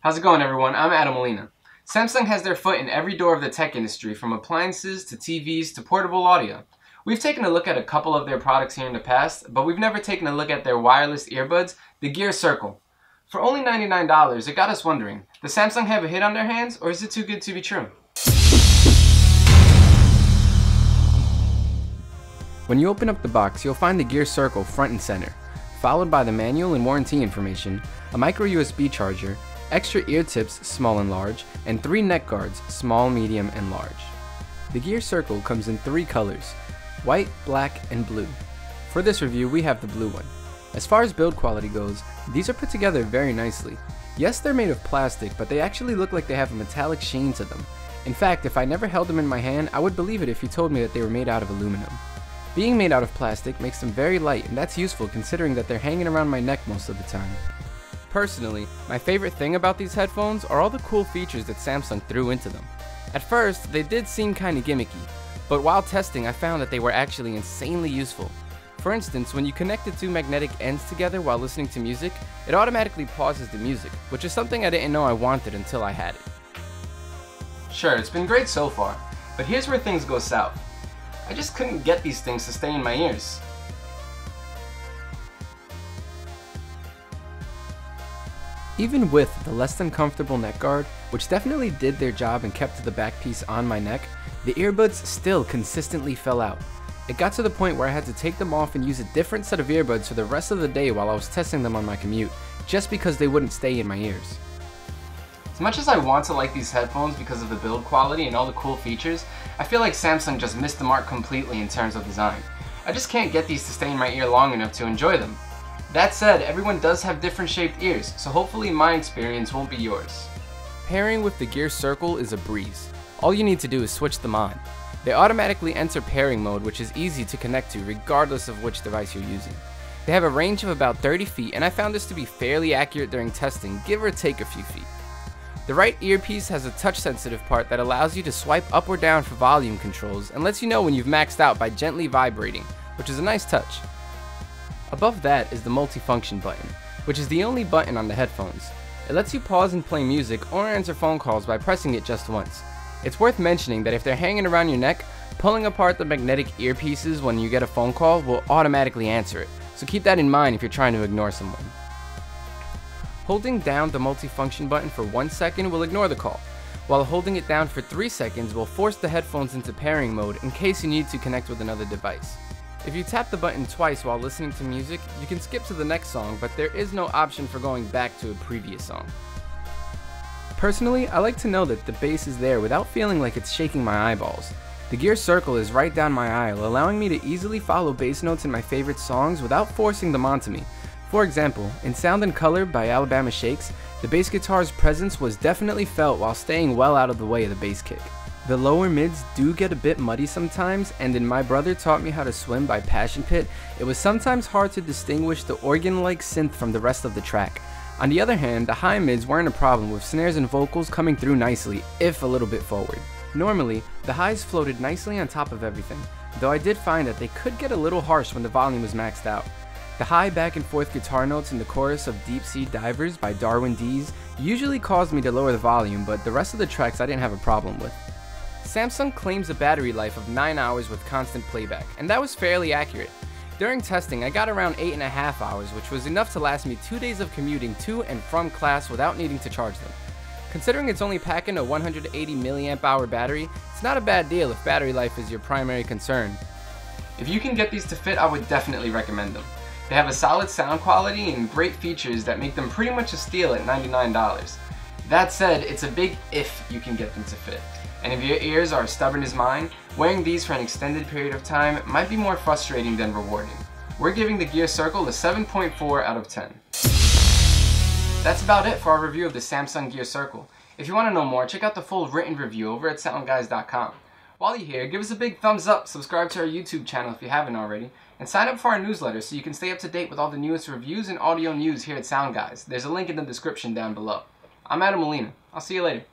How's it going, everyone? I'm Adam Molina. Samsung has their foot in every door of the tech industry, from appliances to TVs to portable audio. We've taken a look at a couple of their products here in the past, but we've never taken a look at their wireless earbuds, the Gear Circle. For only $99, it got us wondering, does Samsung have a hit on their hands, or is it too good to be true? When you open up the box, you'll find the Gear Circle front and center, followed by the manual and warranty information, a micro USB charger, extra ear tips, small and large, and 3 neck guards, small, medium, and large. The Gear Circle comes in 3 colors, white, black, and blue. For this review, we have the blue one. As far as build quality goes, these are put together very nicely. Yes, they're made of plastic, but they actually look like they have a metallic sheen to them. In fact, if I never held them in my hand, I would believe it if you told me that they were made out of aluminum. Being made out of plastic makes them very light, and that's useful considering that they're hanging around my neck most of the time. Personally, my favorite thing about these headphones are all the cool features that Samsung threw into them. At first, they did seem kinda gimmicky, but while testing I found that they were actually insanely useful. For instance, when you connect the 2 magnetic ends together while listening to music, it automatically pauses the music, which is something I didn't know I wanted until I had it. Sure, it's been great so far, but here's where things go south. I just couldn't get these things to stay in my ears. Even with the less than comfortable neck guard, which definitely did their job and kept the back piece on my neck, the earbuds still consistently fell out. It got to the point where I had to take them off and use a different set of earbuds for the rest of the day while I was testing them on my commute, just because they wouldn't stay in my ears. As much as I want to like these headphones because of the build quality and all the cool features, I feel like Samsung just missed the mark completely in terms of design. I just can't get these to stay in my ear long enough to enjoy them. That said, everyone does have different shaped ears, so hopefully my experience won't be yours. Pairing with the Gear Circle is a breeze. All you need to do is switch them on. They automatically enter pairing mode, which is easy to connect to regardless of which device you're using. They have a range of about 30 feet, and I found this to be fairly accurate during testing, give or take a few feet. The right earpiece has a touch sensitive part that allows you to swipe up or down for volume controls and lets you know when you've maxed out by gently vibrating, which is a nice touch. Above that is the multifunction button, which is the only button on the headphones. It lets you pause and play music or answer phone calls by pressing it just once. It's worth mentioning that if they're hanging around your neck, pulling apart the magnetic earpieces when you get a phone call will automatically answer it, so keep that in mind if you're trying to ignore someone. Holding down the multifunction button for 1 second will ignore the call, while holding it down for 3 seconds will force the headphones into pairing mode in case you need to connect with another device. If you tap the button twice while listening to music, you can skip to the next song, but there is no option for going back to a previous song. Personally, I like to know that the bass is there without feeling like it's shaking my eyeballs. The Gear Circle is right down my aisle, allowing me to easily follow bass notes in my favorite songs without forcing them onto me. For example, in Sound and Color by Alabama Shakes, the bass guitar's presence was definitely felt while staying well out of the way of the bass kick. The lower mids do get a bit muddy sometimes, and in My Brother Taught Me How to Swim by Passion Pit, it was sometimes hard to distinguish the organ-like synth from the rest of the track. On the other hand, the high mids weren't a problem, with snares and vocals coming through nicely, if a little bit forward. Normally, the highs floated nicely on top of everything, though I did find that they could get a little harsh when the volume was maxed out. The high back and forth guitar notes in the chorus of Deep Sea Divers by Darwin Dees usually caused me to lower the volume, but the rest of the tracks I didn't have a problem with. Samsung claims a battery life of 9 hours with constant playback, and that was fairly accurate. During testing, I got around 8.5 hours, which was enough to last me 2 days of commuting to and from class without needing to charge them. Considering it's only packing a 180 mAh battery, it's not a bad deal if battery life is your primary concern. If you can get these to fit, I would definitely recommend them. They have a solid sound quality and great features that make them pretty much a steal at $99. That said, it's a big if you can get them to fit. And if your ears are as stubborn as mine, wearing these for an extended period of time might be more frustrating than rewarding. We're giving the Gear Circle a 7.4 out of 10. That's about it for our review of the Samsung Gear Circle. If you want to know more, check out the full written review over at SoundGuys.com. While you're here, give us a big thumbs up, subscribe to our YouTube channel if you haven't already, and sign up for our newsletter so you can stay up to date with all the newest reviews and audio news here at SoundGuys. There's a link in the description down below. I'm Adam Molina. I'll see you later.